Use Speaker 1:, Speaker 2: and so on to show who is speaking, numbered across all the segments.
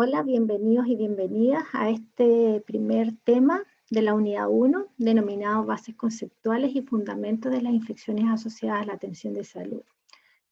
Speaker 1: Hola, bienvenidos y bienvenidas a este primer tema de la unidad 1, denominado Bases conceptuales y fundamentos de las infecciones asociadas a la atención de salud.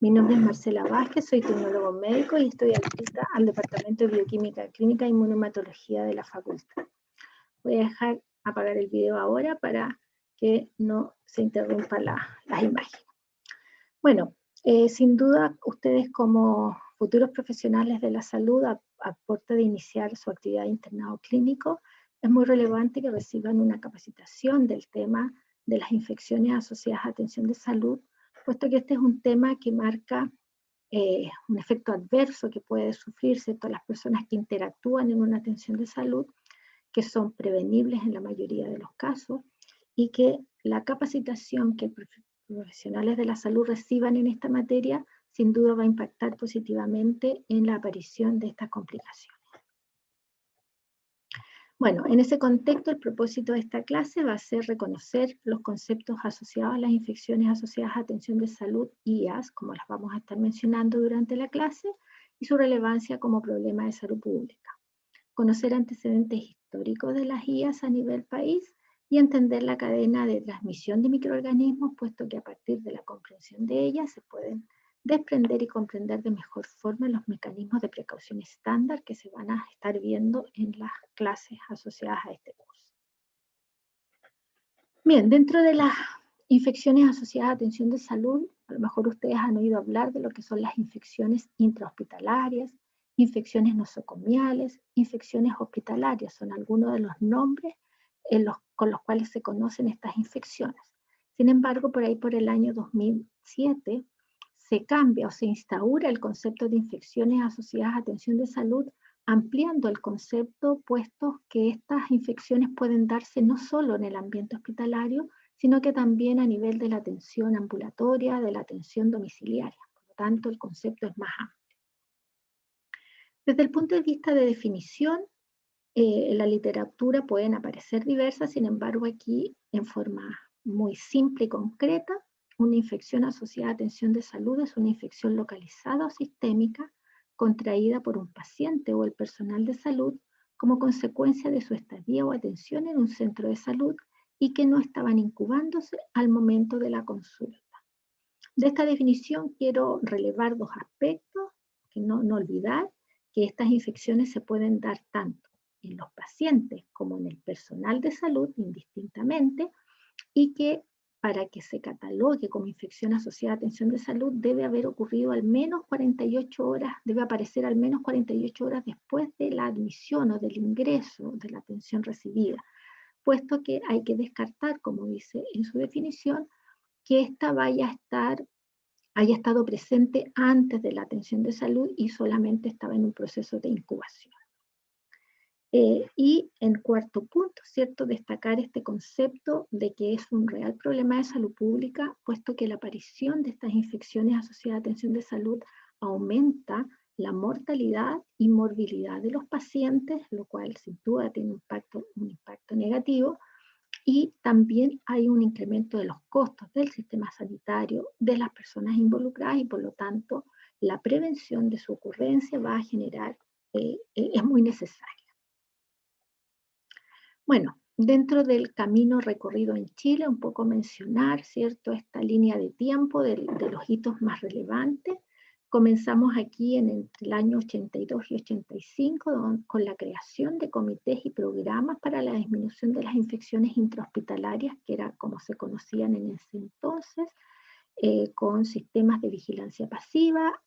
Speaker 1: Mi nombre es Marcela Vázquez, soy tecnólogo médico y estoy adscrita al Departamento de Bioquímica Clínica e Inmunohematología de la facultad. Voy a dejar apagar el video ahora para que no se interrumpan las imágenes. Bueno, sin duda ustedes como futuros profesionales de la salud a puerta de iniciar su actividad de internado clínico, es muy relevante que reciban una capacitación del tema de las infecciones asociadas a atención de salud, puesto que este es un tema que marca un efecto adverso que puede sufrirse todas las personas que interactúan en una atención de salud, que son prevenibles en la mayoría de los casos, y que la capacitación que profesionales de la salud reciban en esta materia, sin duda va a impactar positivamente en la aparición de estas complicaciones. Bueno, en ese contexto, el propósito de esta clase va a ser reconocer los conceptos asociados a las infecciones asociadas a atención de salud, IAS, como las vamos a estar mencionando durante la clase, y su relevancia como problema de salud pública. Conocer antecedentes históricos de las IAS a nivel país y entender la cadena de transmisión de microorganismos, puesto que a partir de la comprensión de ellas se pueden desprender y comprender de mejor forma los mecanismos de precaución estándar que se van a estar viendo en las clases asociadas a este curso. Bien, dentro de las infecciones asociadas a atención de salud, a lo mejor ustedes han oído hablar de lo que son las infecciones intrahospitalarias, infecciones nosocomiales, infecciones hospitalarias, son algunos de los nombres con los cuales se conocen estas infecciones. Sin embargo, por ahí por el año 2007 se cambia o se instaura el concepto de infecciones asociadas a atención de salud, ampliando el concepto, puesto que estas infecciones pueden darse no solo en el ambiente hospitalario, sino que también a nivel de la atención ambulatoria, de la atención domiciliaria. Por lo tanto, el concepto es más amplio. Desde el punto de vista de definición, en la literatura pueden aparecer diversas, sin embargo aquí en forma muy simple y concreta, una infección asociada a atención de salud es una infección localizada o sistémica contraída por un paciente o el personal de salud como consecuencia de su estadía o atención en un centro de salud y que no estaban incubándose al momento de la consulta. De esta definición quiero relevar dos aspectos, que no olvidar, que estas infecciones se pueden dar tanto en los pacientes como en el personal de salud indistintamente, y que para que se catalogue como infección asociada a atención de salud debe haber ocurrido al menos 48 horas, debe aparecer al menos 48 horas después de la admisión o del ingreso de la atención recibida, puesto que hay que descartar, como dice en su definición, que ésta haya estado presente antes de la atención de salud y solamente estaba en un proceso de incubación. Y en cuarto punto, ¿cierto? Destacar este concepto de que es un real problema de salud pública, puesto que la aparición de estas infecciones asociadas a atención de salud aumenta la mortalidad y morbilidad de los pacientes, lo cual sin duda tiene un impacto negativo, y también hay un incremento de los costos del sistema sanitario, de las personas involucradas, y por lo tanto la prevención de su ocurrencia va a generar, es muy necesaria. Bueno, dentro del camino recorrido en Chile, un poco mencionar, ¿cierto?, esta línea de tiempo de los hitos más relevantes. Comenzamos aquí entre el año 82 y 85 con la creación de comités y programas para la disminución de las infecciones intrahospitalarias, que era como se conocían en ese entonces, con sistemas de vigilancia pasiva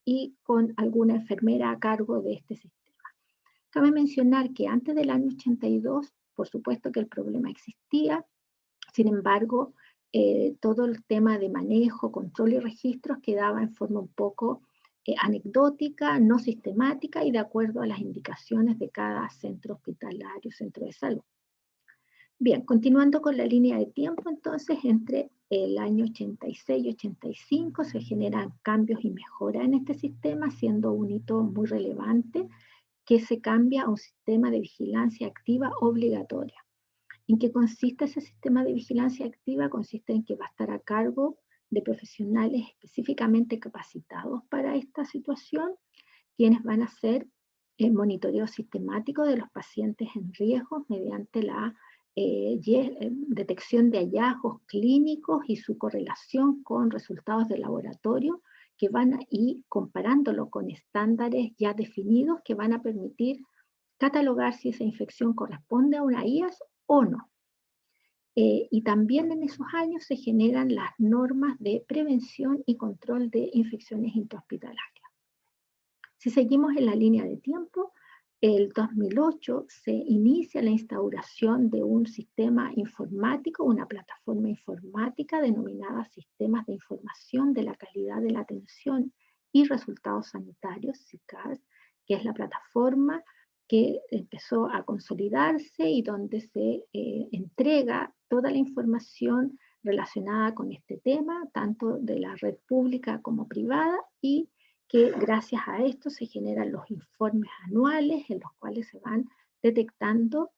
Speaker 1: y con alguna enfermera a cargo de este sistema. Cabe mencionar que antes del año 82, por supuesto que el problema existía, sin embargo, todo el tema de manejo, control y registros quedaba en forma un poco anecdótica, no sistemática y de acuerdo a las indicaciones de cada centro hospitalario, centro de salud. Bien, continuando con la línea de tiempo, entonces, entre el año 86 y 85 se generan cambios y mejoras en este sistema, siendo un hito muy relevante que se cambia a un sistema de vigilancia activa obligatoria. ¿En qué consiste ese sistema de vigilancia activa? Consiste en que va a estar a cargo de profesionales específicamente capacitados para esta situación, quienes van a ser monitoreo sistemático de los pacientes en riesgo mediante la detección de hallazgos clínicos y su correlación con resultados de laboratorio y comparándolo con estándares ya definidos que van a permitir catalogar si esa infección corresponde a una IAS o no. Y también en esos años se generan las normas de prevención y control de infecciones intrahospitalarias. Si seguimos en la línea de tiempo, el 2008 se inicia la instauración de un sistema informático, una plataforma informática denominada Sistemas de Información de la Calidad de la Atención y Resultados Sanitarios, SICARS, que es la plataforma que empezó a consolidarse y donde se entrega toda la información relacionada con este tema, tanto de la red pública como privada, y que gracias a esto se generan los informes anuales en los cuales se van detectando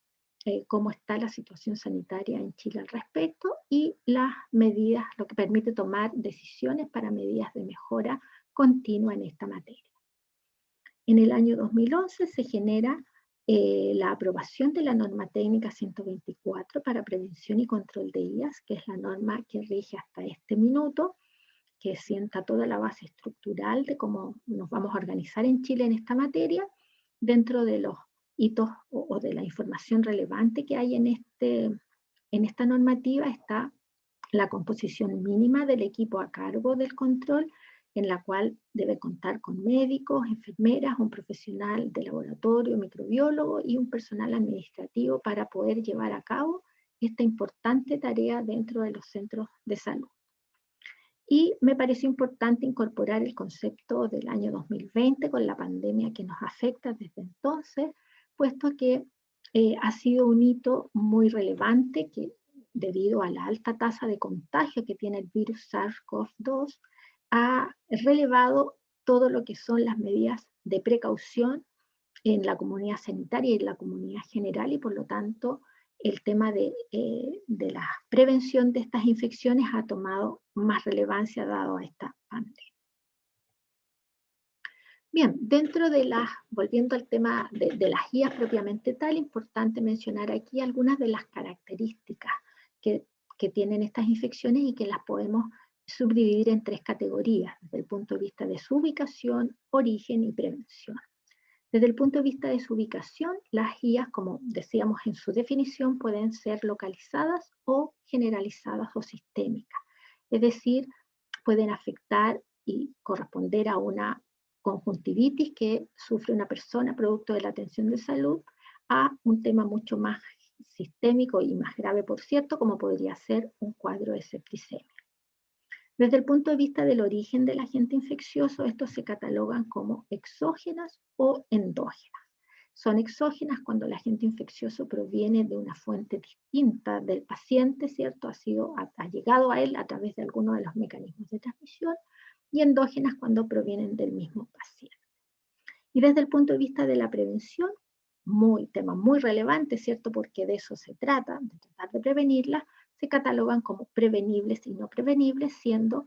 Speaker 1: cómo está la situación sanitaria en Chile al respecto y las medidas, lo que permite tomar decisiones para medidas de mejora continua en esta materia. En el año 2011 se genera la aprobación de la norma técnica 124 para prevención y control de IAS, que es la norma que rige hasta este minuto, que sienta toda la base estructural de cómo nos vamos a organizar en Chile en esta materia. Dentro de los hitos o de la información relevante que hay en esta normativa está la composición mínima del equipo a cargo del control, en la cual debe contar con médicos, enfermeras, un profesional de laboratorio, microbiólogo y un personal administrativo para poder llevar a cabo esta importante tarea dentro de los centros de salud. Y me pareció importante incorporar el concepto del año 2020 con la pandemia que nos afecta desde entonces, puesto que ha sido un hito muy relevante que debido a la alta tasa de contagio que tiene el virus SARS-CoV-2, ha relevado todo lo que son las medidas de precaución en la comunidad sanitaria y en la comunidad general, y por lo tanto el tema de la prevención de estas infecciones ha tomado más relevancia dado a esta pandemia. Bien, volviendo al tema de las guías propiamente tal, importante mencionar aquí algunas de las características que tienen estas infecciones y que las podemos subdividir en 3 categorías, desde el punto de vista de su ubicación, origen y prevención. Desde el punto de vista de su ubicación, las guías, como decíamos en su definición, pueden ser localizadas o generalizadas o sistémicas. Es decir, pueden afectar y corresponder a una conjuntivitis que sufre una persona producto de la atención de salud, a un tema mucho más sistémico y más grave, por cierto, como podría ser un cuadro de septicemia. Desde el punto de vista del origen del agente infeccioso, estos se catalogan como exógenas o endógenas. Son exógenas cuando el agente infeccioso proviene de una fuente distinta del paciente, ¿cierto? Ha llegado a él a través de alguno de los mecanismos de transmisión, y endógenas cuando provienen del mismo paciente. Y desde el punto de vista de la prevención, tema muy relevante, ¿cierto? Porque de eso se trata, de tratar de prevenirla, se catalogan como prevenibles y no prevenibles, siendo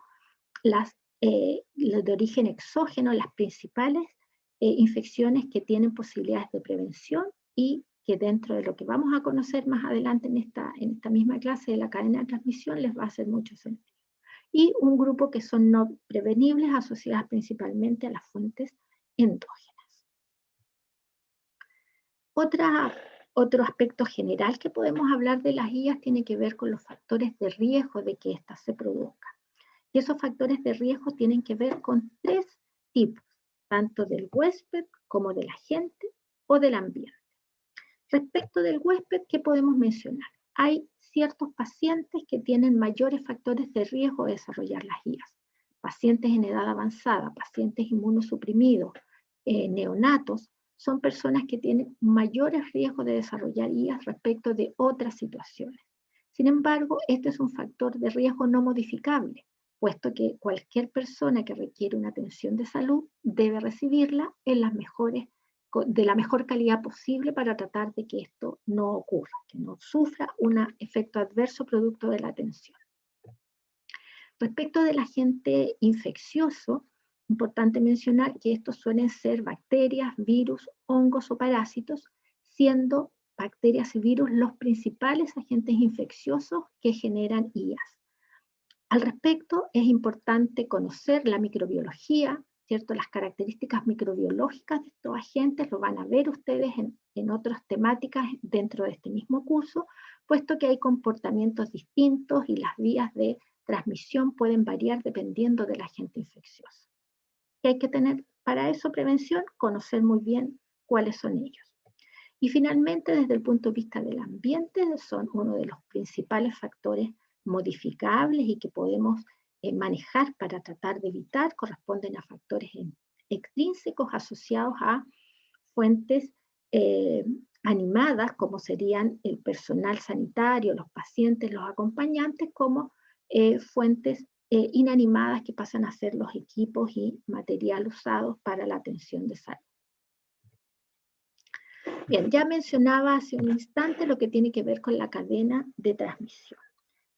Speaker 1: las de origen exógeno las principales infecciones que tienen posibilidades de prevención y que dentro de lo que vamos a conocer más adelante en esta misma clase de la cadena de transmisión les va a hacer mucho sentido. Y un grupo que son no prevenibles asociadas principalmente a las fuentes endógenas. Otro aspecto general que podemos hablar de las guías tiene que ver con los factores de riesgo de que éstas se produzcan. Y esos factores de riesgo tienen que ver con 3 tipos, tanto del huésped como del agente o del ambiente. Respecto del huésped, ¿qué podemos mencionar? Hay ciertos pacientes que tienen mayores factores de riesgo de desarrollar las guías. Pacientes en edad avanzada, pacientes inmunosuprimidos, neonatos, son personas que tienen mayores riesgos de desarrollar IAS respecto de otras situaciones. Sin embargo, este es un factor de riesgo no modificable, puesto que cualquier persona que requiere una atención de salud debe recibirla de la mejor calidad posible para tratar de que esto no ocurra, que no sufra un efecto adverso producto de la atención. Respecto del agente infeccioso, Importante mencionar que estos suelen ser bacterias, virus, hongos o parásitos, siendo bacterias y virus los principales agentes infecciosos que generan IAS. Al respecto, es importante conocer la microbiología, ¿cierto? Las características microbiológicas de estos agentes, lo van a ver ustedes en otras temáticas dentro de este mismo curso, puesto que hay comportamientos distintos y las vías de transmisión pueden variar dependiendo del agente infeccioso. ¿Qué hay que tener para eso prevención? Conocer muy bien cuáles son ellos. Y finalmente, desde el punto de vista del ambiente, son uno de los principales factores modificables y que podemos manejar para tratar de evitar, corresponden a factores extrínsecos asociados a fuentes animadas, como serían el personal sanitario, los pacientes, los acompañantes, como fuentes inanimadas que pasan a ser los equipos y material usados para la atención de salud. Bien, ya mencionaba hace un instante lo que tiene que ver con la cadena de transmisión.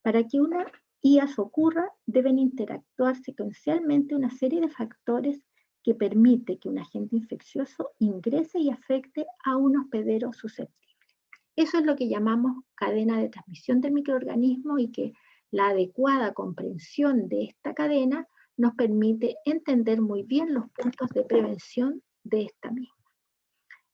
Speaker 1: Para que una IAS ocurra, deben interactuar secuencialmente una serie de factores que permite que un agente infeccioso ingrese y afecte a un hospedero susceptible. Eso es lo que llamamos cadena de transmisión del microorganismo y que la adecuada comprensión de esta cadena nos permite entender muy bien los puntos de prevención de esta misma.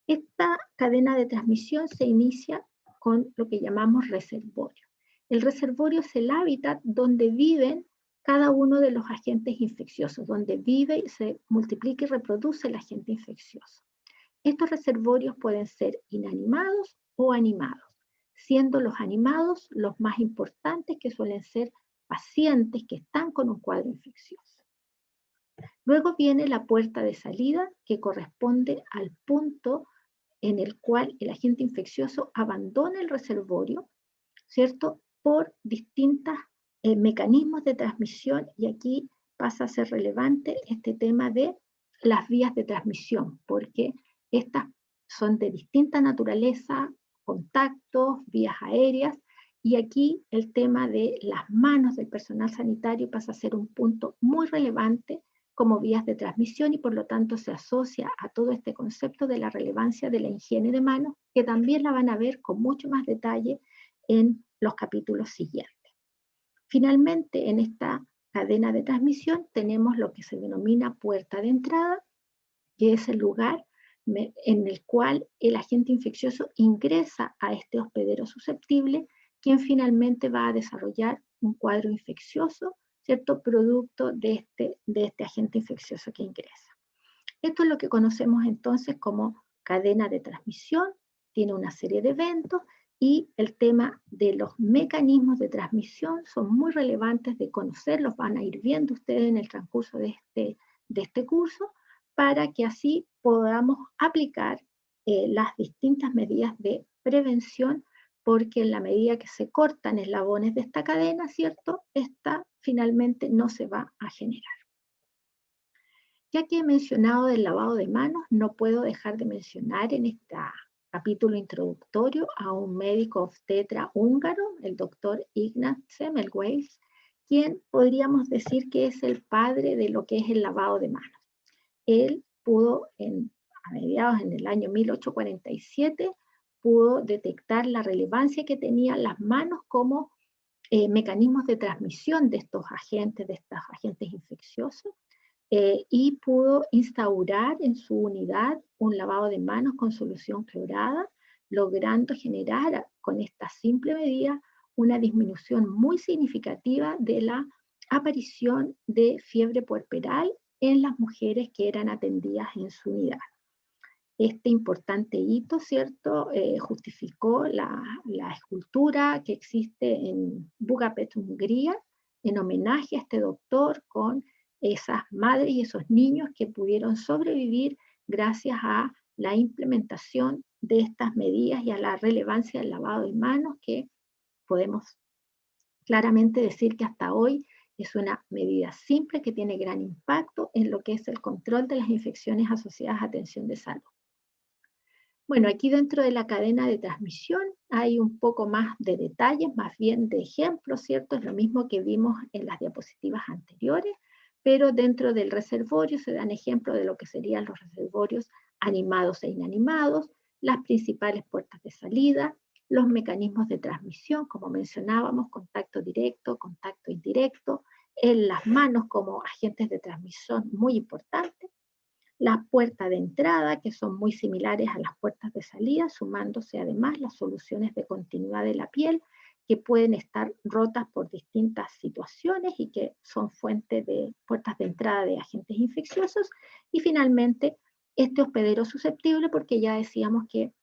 Speaker 1: Esta cadena de transmisión se inicia con lo que llamamos reservorio. El reservorio es el hábitat donde viven cada uno de los agentes infecciosos, donde vive, se multiplica y reproduce el agente infeccioso. Estos reservorios pueden ser inanimados o animados, siendo los animados los más importantes, que suelen ser pacientes que están con un cuadro infeccioso. Luego viene la puerta de salida, que corresponde al punto en el cual el agente infeccioso abandona el reservorio, ¿cierto? Por distintos mecanismos de transmisión, y aquí pasa a ser relevante este tema de las vías de transmisión, porque estas son de distinta naturaleza, contactos, vías aéreas, y aquí el tema de las manos del personal sanitario pasa a ser un punto muy relevante como vías de transmisión, y por lo tanto se asocia a todo este concepto de la relevancia de la higiene de manos, que también la van a ver con mucho más detalle en los capítulos siguientes. Finalmente, en esta cadena de transmisión tenemos lo que se denomina puerta de entrada, que es el lugar en el cual el agente infeccioso ingresa a este hospedero susceptible, quien finalmente va a desarrollar un cuadro infeccioso, ¿cierto? Producto de este agente infeccioso que ingresa. Esto es lo que conocemos entonces como cadena de transmisión, tiene una serie de eventos, y el tema de los mecanismos de transmisión son muy relevantes de conocer, los van a ir viendo ustedes en el transcurso de este curso, para que así podamos aplicar las distintas medidas de prevención, porque en la medida que se cortan eslabones de esta cadena, ¿cierto? Esta finalmente no se va a generar. Ya que he mencionado del lavado de manos, no puedo dejar de mencionar en este capítulo introductorio a un médico obstetra húngaro, el doctor Ignaz Semmelweis, quien podríamos decir que es el padre de lo que es el lavado de manos. Él pudo, a mediados en el año 1847, pudo detectar la relevancia que tenían las manos como mecanismos de transmisión de estos agentes infecciosos, y pudo instaurar en su unidad un lavado de manos con solución clorada, logrando generar con esta simple medida una disminución muy significativa de la aparición de fiebre puerperal en las mujeres que eran atendidas en su unidad. Este importante hito, ¿cierto?, justificó la escultura que existe en Budapest, Hungría, en homenaje a este doctor, con esas madres y esos niños que pudieron sobrevivir gracias a la implementación de estas medidas y a la relevancia del lavado de manos, que podemos claramente decir que hasta hoy es una medida simple que tiene gran impacto en lo que es el control de las infecciones asociadas a atención de salud. Bueno, aquí dentro de la cadena de transmisión hay un poco más de detalles, más bien de ejemplos, ¿cierto? Es lo mismo que vimos en las diapositivas anteriores, pero dentro del reservorio se dan ejemplos de lo que serían los reservorios animados e inanimados, las principales puertas de salida, los mecanismos de transmisión, como mencionábamos, contacto directo, contacto indirecto, en las manos como agentes de transmisión muy importantes, las puertas de entrada, que son muy similares a las puertas de salida, sumándose además las soluciones de continuidad de la piel, que pueden estar rotas por distintas situaciones y que son fuente de puertas de entrada de agentes infecciosos. Y finalmente, este hospedero susceptible, porque ya decíamos que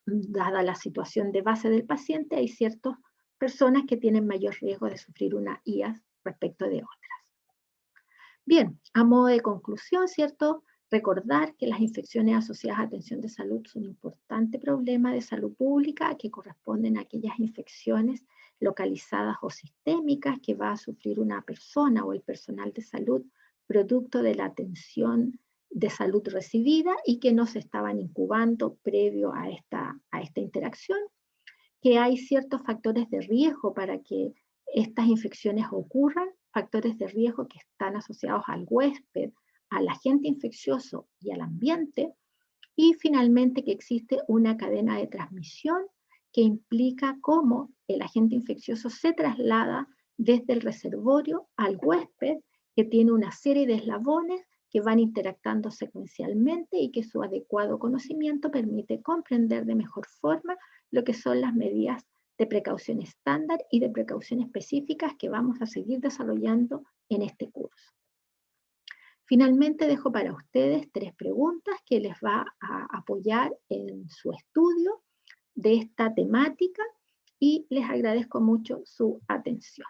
Speaker 1: dada la situación de base del paciente, hay ciertas personas que tienen mayor riesgo de sufrir una IAS respecto de otras. Bien, a modo de conclusión, ¿cierto? Recordar que las infecciones asociadas a atención de salud son un importante problema de salud pública que corresponden a aquellas infecciones localizadas o sistémicas que va a sufrir una persona o el personal de salud producto de la atención de salud recibida y que no se estaban incubando previo a esta interacción, que hay ciertos factores de riesgo para que estas infecciones ocurran, factores de riesgo que están asociados al huésped, al agente infeccioso y al ambiente, y finalmente que existe una cadena de transmisión que implica cómo el agente infeccioso se traslada desde el reservorio al huésped, que tiene una serie de eslabones que van interactuando secuencialmente y que su adecuado conocimiento permite comprender de mejor forma lo que son las medidas de precaución estándar y de precaución específicas que vamos a seguir desarrollando en este curso. Finalmente dejo para ustedes 3 preguntas que les va a apoyar en su estudio de esta temática y les agradezco mucho su atención.